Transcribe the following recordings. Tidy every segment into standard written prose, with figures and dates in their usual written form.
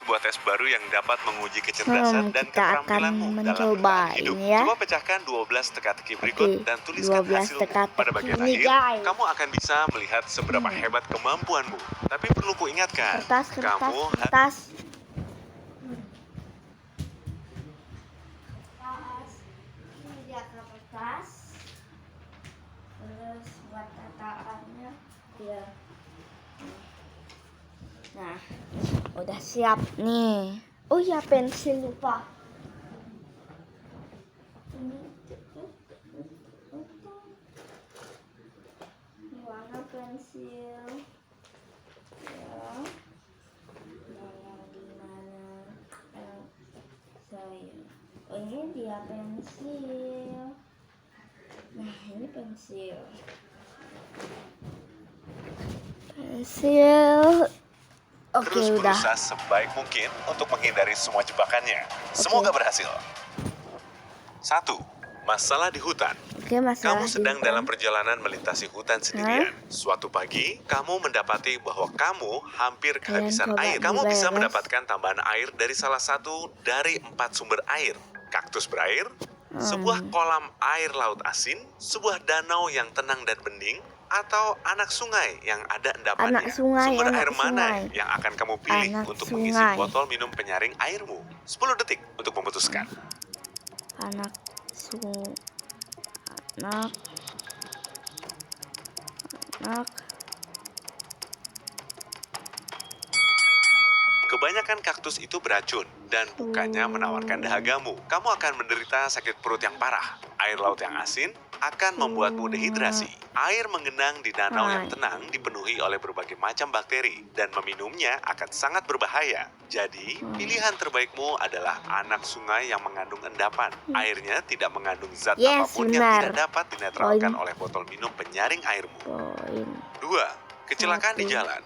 Sebuah tes baru yang dapat menguji kecerdasan dan kita keterampilanmu akan dalam bertahan hidup. mencoba ini ya. Coba pecahkan 12 teka-teki berikut dan tuliskan 12 hasilmu. teka-teki Pada bagian ini, akhir, guys. kamu akan bisa melihat seberapa hebat kemampuanmu. Tapi perlu kuingatkan, Kertas. Ini dia kertas. Terus buat tataannya ya. Nah, udah siap nih. Oh ya, pensil lupa. Ini warna pensil. Ya. Oh, ini dia pensil. Nah, ini pensil. Oke, terus udah. berusaha sebaik mungkin untuk menghindari semua jebakannya. Semoga berhasil. 1. Masalah di hutan. Kamu sedang dalam perjalanan melintasi hutan sendirian. Suatu pagi, kamu mendapati bahwa kamu hampir kehabisan air. Kamu bisa mendapatkan tambahan air dari salah satu dari 4 sumber air. Kaktus berair, sebuah kolam air laut asin, sebuah danau yang tenang dan bening, atau anak sungai yang ada endapannya. Sumber air mana yang akan kamu pilih untuk mengisi botol minum penyaring airmu? 10 detik untuk memutuskan. Anak. Kebanyakan kaktus itu beracun dan bukannya menawarkan dahagamu. Kamu akan menderita sakit perut yang parah. Air laut yang asin akan membuatmu dehidrasi. Air menggenang di danau yang tenang dipenuhi oleh berbagai macam bakteri dan meminumnya akan sangat berbahaya. Jadi, pilihan terbaikmu adalah anak sungai yang mengandung endapan. Airnya tidak mengandung zat apapun yang tidak dapat dinetralkan oleh botol minum penyaring airmu. 2. Kecelakaan di jalan.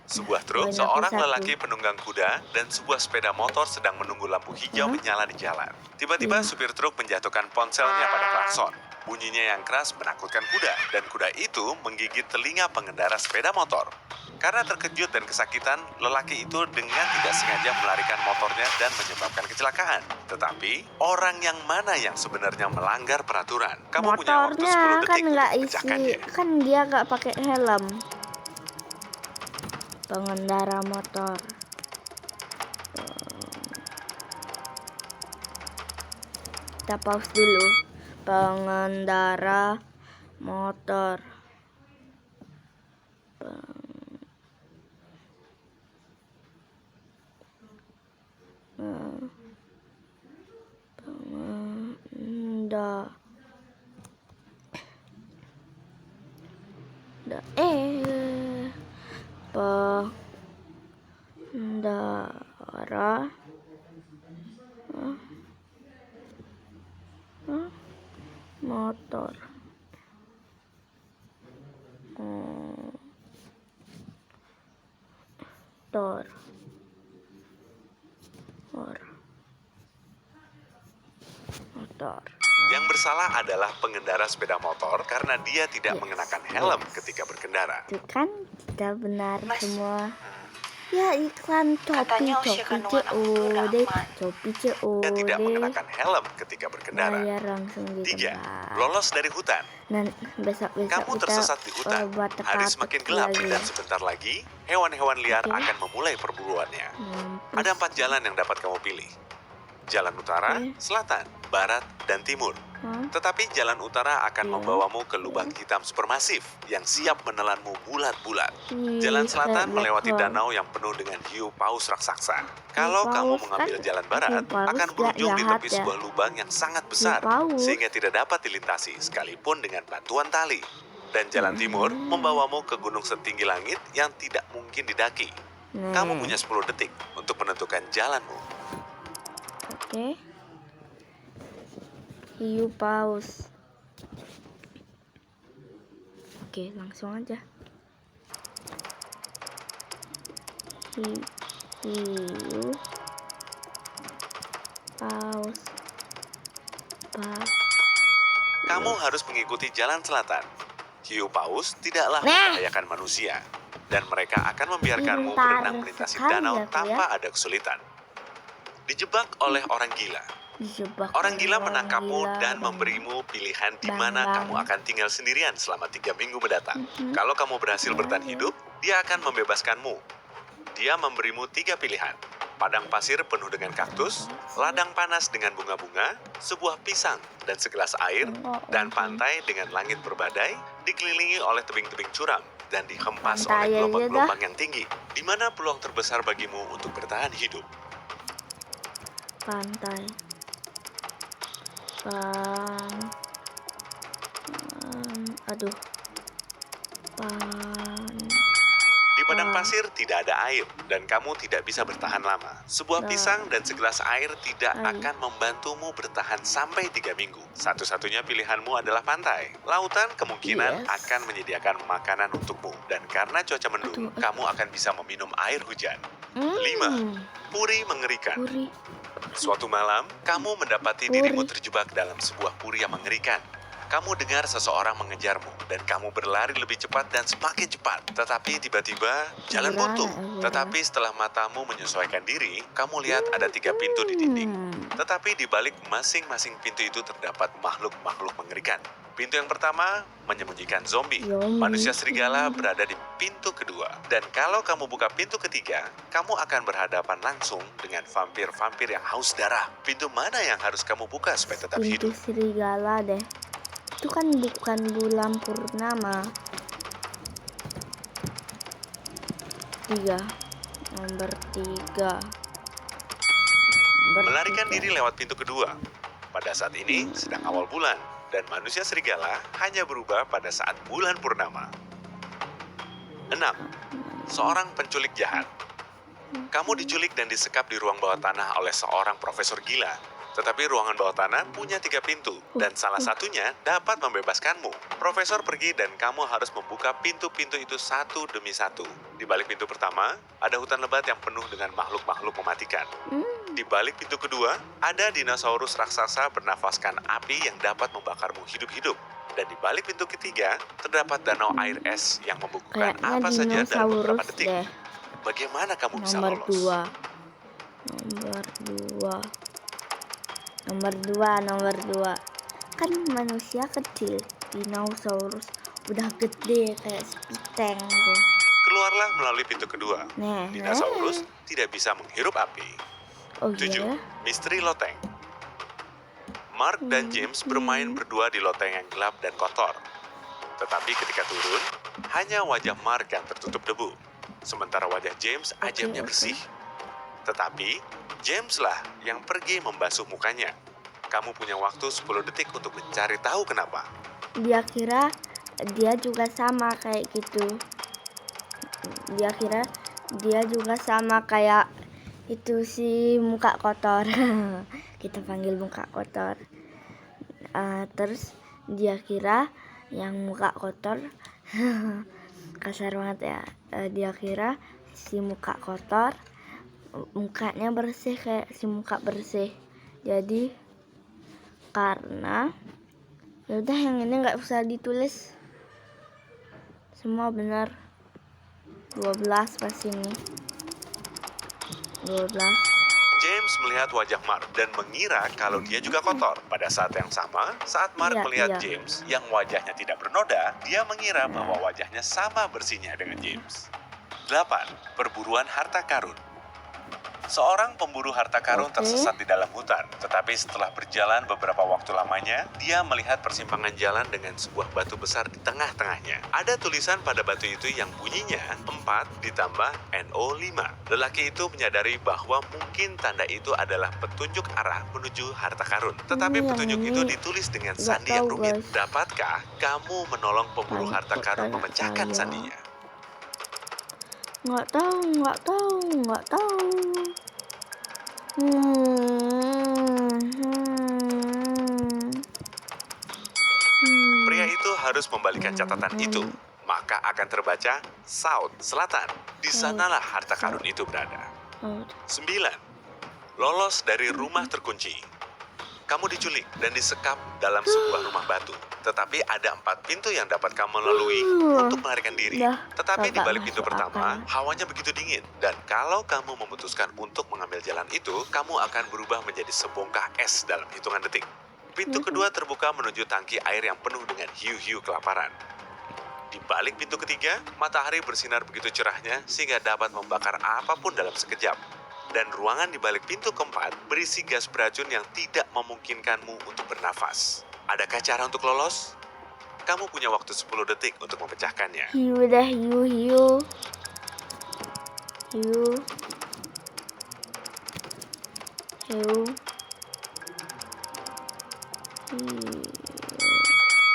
Sebuah truk, seorang lelaki penunggang kuda, dan sebuah sepeda motor sedang menunggu lampu hijau menyala di jalan. Tiba-tiba supir truk menjatuhkan ponselnya pada klakson. Bunyinya yang keras menakutkan kuda, dan kuda itu menggigit telinga pengendara sepeda motor. Karena terkejut dan kesakitan, lelaki itu dengan tidak sengaja melarikan motornya dan menyebabkan kecelakaan. Tetapi, orang yang mana yang sebenarnya melanggar peraturan? Kamu punya waktu 10 detik untuk memecahkannya. Kan dia nggak pakai helm. Pengendara motor. Kita pause dulu. Pengendara motor. Pengendara motor. Yang bersalah adalah pengendara sepeda motor karena dia tidak mengenakan helm ketika berkendara. Itu kan kita benar semua. Ya, iklan topi COD. Dia tidak mengenakan helm ketika berkendara. 3. Lolos dari hutan. Kamu tersesat di hutan. Hari semakin gelap dan sebentar lagi hewan-hewan liar akan memulai perburuannya. Ada 4 jalan yang dapat kamu pilih. Jalan utara, selatan, barat, dan timur. Tetapi jalan utara akan membawamu ke lubang hitam supermasif yang siap menelanmu bulat-bulat. Jalan selatan melewati danau yang penuh dengan hiu paus raksasa. Kalau kamu mengambil jalan barat, akan berujung di tepi sebuah lubang yang sangat besar, sehingga tidak dapat dilintasi sekalipun dengan bantuan tali. Dan jalan timur membawamu ke gunung setinggi langit yang tidak mungkin didaki. Kamu punya 10 detik untuk menentukan jalanmu. Oke. Hiu paus. Oke, langsung aja. Hiu paus. Kamu harus mengikuti jalan selatan. Hiu paus tidaklah membahayakan manusia. dan mereka akan membiarkanmu Pintar berenang melintasi sekali danau aku ya. tanpa ada kesulitan. Dijebak oleh orang gila. Dijebak Orang oleh gila orang menangkapmu gila dan dan memberimu pilihan di bang mana bang. kamu akan tinggal sendirian selama 3 minggu mendatang. Mhm. Kalau kamu berhasil Ya, bertahan ya. hidup, dia akan membebaskanmu. Dia memberimu 3 pilihan. Padang pasir penuh dengan kaktus, ladang panas dengan bunga-bunga, sebuah pisang dan segelas air, dan pantai dengan langit berbadai, dikelilingi oleh tebing-tebing curam dan dihempas Pantai oleh aja gelombang-gelombang yang tinggi. Di mana peluang terbesar bagimu untuk bertahan hidup? Pantai. Aduh. Di padang pasir tidak ada air dan kamu tidak bisa bertahan lama. Sebuah pisang dan segelas air tidak akan membantumu bertahan sampai 3 minggu. Satu-satunya pilihanmu adalah pantai. Lautan kemungkinan Yes. akan menyediakan makanan untukmu. Dan karena cuaca mendung, kamu akan bisa meminum air hujan. 5. Puri mengerikan. Puri. Suatu malam, kamu mendapati Puri. dirimu terjebak dalam sebuah puri yang mengerikan. Kamu dengar seseorang mengejarmu, dan kamu berlari lebih cepat dan semakin cepat. Tetapi tiba-tiba, jalan buntu. Tetapi setelah matamu menyesuaikan diri, kamu lihat ada 3 pintu di dinding. Tetapi di balik masing-masing pintu itu terdapat makhluk-makhluk mengerikan. Pintu yang pertama menyembunyikan zombie. Zombie. Manusia serigala berada di pintu kedua. Dan kalau kamu buka pintu ketiga, kamu akan berhadapan langsung dengan vampir-vampir yang haus darah. Pintu mana yang harus kamu buka supaya tetap Pintu hidup? serigala deh. Itu kan bukan bulan purnama. 3. Nomor 3. Melarikan diri lewat pintu kedua. Pada saat ini sedang awal bulan, dan manusia serigala hanya berubah pada saat bulan purnama. 6. Seorang penculik jahat. Kamu diculik dan disekap di ruang bawah tanah oleh seorang profesor gila. Tetapi ruangan bawah tanah punya 3 pintu, dan salah satunya dapat membebaskanmu. Profesor pergi dan kamu harus membuka pintu-pintu itu satu demi satu. Di balik pintu pertama, ada hutan lebat yang penuh dengan makhluk-makhluk mematikan. Di balik pintu kedua, ada dinosaurus raksasa bernafaskan api yang dapat membakarmu hidup-hidup. Dan di balik pintu ketiga, terdapat danau air es yang membukukan Kayaknya apa saja dalam beberapa dinosaurus detik. deh. Bagaimana kamu bisa Nomor lolos? 2. Nomor 2. Kan manusia kecil. Dinosaurus udah gede kayak sepiteng tuh. Keluarlah melalui pintu kedua. Nah. Dinosaurus tidak bisa menghirup api. Oh 7. iya. Misteri loteng. Mark dan James bermain berdua di loteng yang gelap dan kotor. Tetapi ketika turun, hanya wajah Mark yang tertutup debu. Sementara wajah James ajaibnya bersih. Tetapi, James lah yang pergi membasuh mukanya. Kamu punya waktu 10 detik untuk mencari tahu kenapa. Dia kira dia juga sama kayak gitu. Dia kira dia juga sama kayak itu si muka kotor. Kita panggil muka kotor. Terus dia kira yang muka kotor kasar banget ya. Dia kira si muka kotor mukanya bersih kayak si muka bersih. Jadi karena yaudah yang ini nggak usah ditulis, semua benar. 12 pas ini 12. James melihat wajah Mark dan mengira kalau dia juga kotor. Pada saat yang sama, saat Mark Iya, melihat iya. James yang wajahnya tidak bernoda, dia mengira bahwa wajahnya sama bersihnya dengan James. 8. Perburuan harta karun. Seorang pemburu harta karun Oke. tersesat di dalam hutan, tetapi setelah berjalan beberapa waktu lamanya, dia melihat persimpangan jalan dengan sebuah batu besar di tengah-tengahnya. Ada tulisan pada batu itu yang bunyinya 4 ditambah NO5. Lelaki itu menyadari bahwa mungkin tanda itu adalah petunjuk arah menuju harta karun. Tetapi Yang petunjuk ini itu ditulis dengan nggak sandi yang tahu, rumit. guys. Dapatkah kamu menolong pemburu Tanya harta karun kepada memecahkan saya. sandinya? Nggak tahu. Pria itu harus membalikan catatan itu, maka akan terbaca South, selatan. Di sanalah harta karun itu berada. 9. Lolos dari rumah terkunci. Kamu diculik dan disekap dalam sebuah rumah batu. Tetapi ada 4 pintu yang dapat kamu lalui untuk melarikan diri. Dah, Tetapi di kagak balik pintu masuk pertama, akal. hawanya begitu dingin. Dan kalau kamu memutuskan untuk mengambil jalan itu, kamu akan berubah menjadi sebongkah es dalam hitungan detik. Pintu kedua terbuka menuju tangki air yang penuh dengan hiu-hiu kelaparan. Di balik pintu ketiga, matahari bersinar begitu cerahnya sehingga dapat membakar apapun dalam sekejap. Dan ruangan di balik pintu keempat berisi gas beracun yang tidak memungkinkanmu untuk bernafas. Adakah cara untuk lolos? Kamu punya waktu 10 detik untuk memecahkannya. Hiu dah, hiu. Hiu.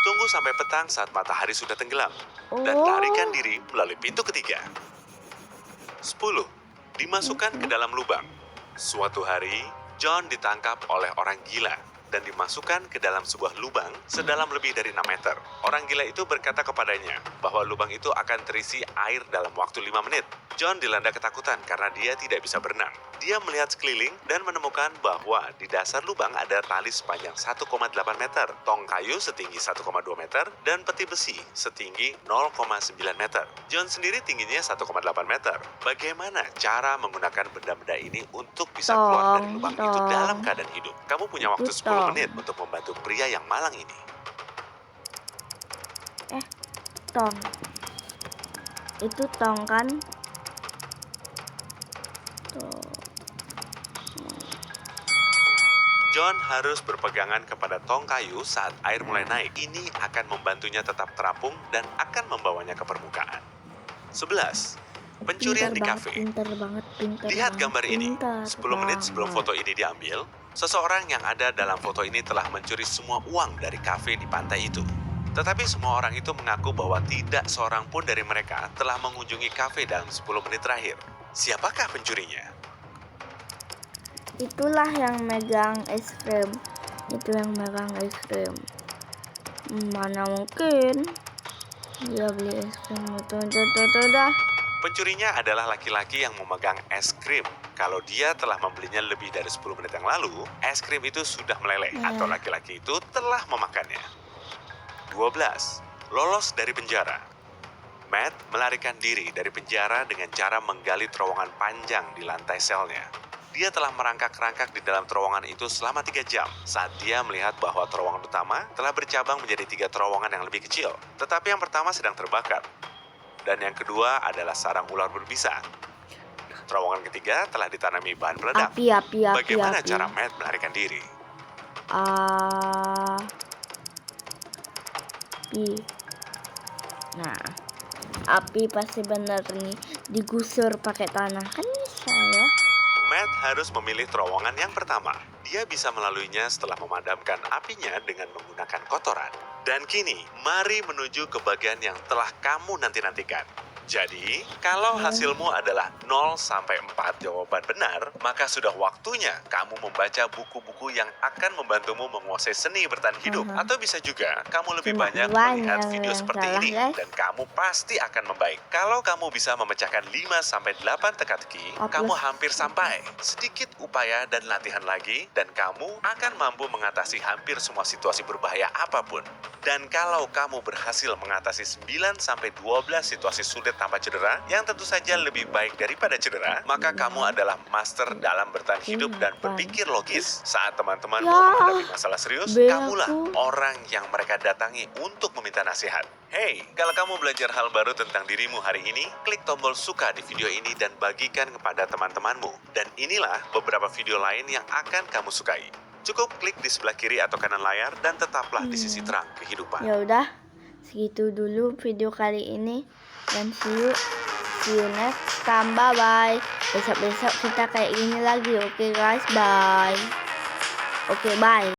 Tunggu sampai petang saat matahari sudah tenggelam. Dan Oh. larikan diri melalui pintu ketiga. 10. Dimasukkan ke dalam lubang. Suatu hari, John ditangkap oleh orang gila dan dimasukkan ke dalam sebuah lubang sedalam lebih dari 6 meter. Orang gila itu berkata kepadanya bahwa lubang itu akan terisi air dalam waktu 5 menit. John dilanda ketakutan karena dia tidak bisa berenang. Dia melihat sekeliling dan menemukan bahwa di dasar lubang ada tali sepanjang 1,8 meter, tong kayu setinggi 1,2 meter, dan peti besi setinggi 0,9 meter. John sendiri tingginya 1,8 meter. Bagaimana cara menggunakan benda-benda ini untuk bisa keluar dari lubang itu dalam keadaan hidup? Kamu punya waktu 10 menit untuk membantu pria yang malang ini. Tong. Itu tong kan? Tuh. John harus berpegangan kepada tong kayu saat air mulai naik. Ini akan membantunya tetap terapung dan akan membawanya ke permukaan. 11. Pencurian di kafe. Pinter banget. Lihat gambar ini. 10 menit sebelum foto ini diambil, seseorang yang ada dalam foto ini telah mencuri semua uang dari kafe di pantai itu. Tetapi semua orang itu mengaku bahwa tidak seorang pun dari mereka telah mengunjungi kafe dalam 10 menit terakhir. Siapakah pencurinya? Itulah yang megang es krim. Mana mungkin dia beli es krim itu dah. Pencurinya adalah laki-laki yang memegang es krim. Kalau dia telah membelinya lebih dari 10 menit yang lalu, es krim itu sudah meleleh atau laki-laki itu telah memakannya. 12. Lolos dari penjara. Matt melarikan diri dari penjara dengan cara menggali terowongan panjang di lantai selnya. Dia telah merangkak-rangkak di dalam terowongan itu selama 3 jam saat dia melihat bahwa terowongan utama telah bercabang menjadi 3 terowongan yang lebih kecil. Tetapi yang pertama sedang terbakar. Dan yang kedua adalah sarang ular berbisa. Terowongan ketiga telah ditanami bahan peledak. Api. Bagaimana cara Matt melarikan diri? Nah, api pasti bener nih digusur pakai tanah kan bisa ya. Matt harus memilih terowongan yang pertama. Dia bisa melaluinya setelah memadamkan apinya dengan menggunakan kotoran. Dan kini, mari menuju ke bagian yang telah kamu nanti-nantikan. Jadi, kalau hasilmu adalah 0 sampai 4 jawaban benar, maka sudah waktunya kamu membaca buku-buku yang akan membantumu menguasai seni bertahan hidup. Atau bisa juga kamu lebih Cuma banyak dua melihat yang video seperti salah, ini guys. dan kamu pasti akan membaik. Kalau kamu bisa memecahkan 5 sampai 8 teka-teki, kamu hampir sampai. Sedikit upaya dan latihan lagi dan kamu akan mampu mengatasi hampir semua situasi berbahaya apapun. Dan kalau kamu berhasil mengatasi 9 sampai 12 situasi sulit tanpa cedera, yang tentu saja lebih baik daripada cedera, maka kamu adalah master dalam bertahan hidup dan berpikir logis. Saat teman-temanmu menghadapi masalah serius, kamulah orang yang mereka datangi untuk meminta nasihat. Hey, kalau kamu belajar hal baru tentang dirimu hari ini, klik tombol suka di video ini dan bagikan kepada teman-temanmu. Dan inilah beberapa video lain yang akan kamu sukai. Cukup klik di sebelah kiri atau kanan layar dan tetaplah di sisi terang kehidupan. Ya udah, segitu dulu video kali ini dan see you next time. Bye bye. Besok kita kayak gini lagi. Oke guys, bye. Oke, bye.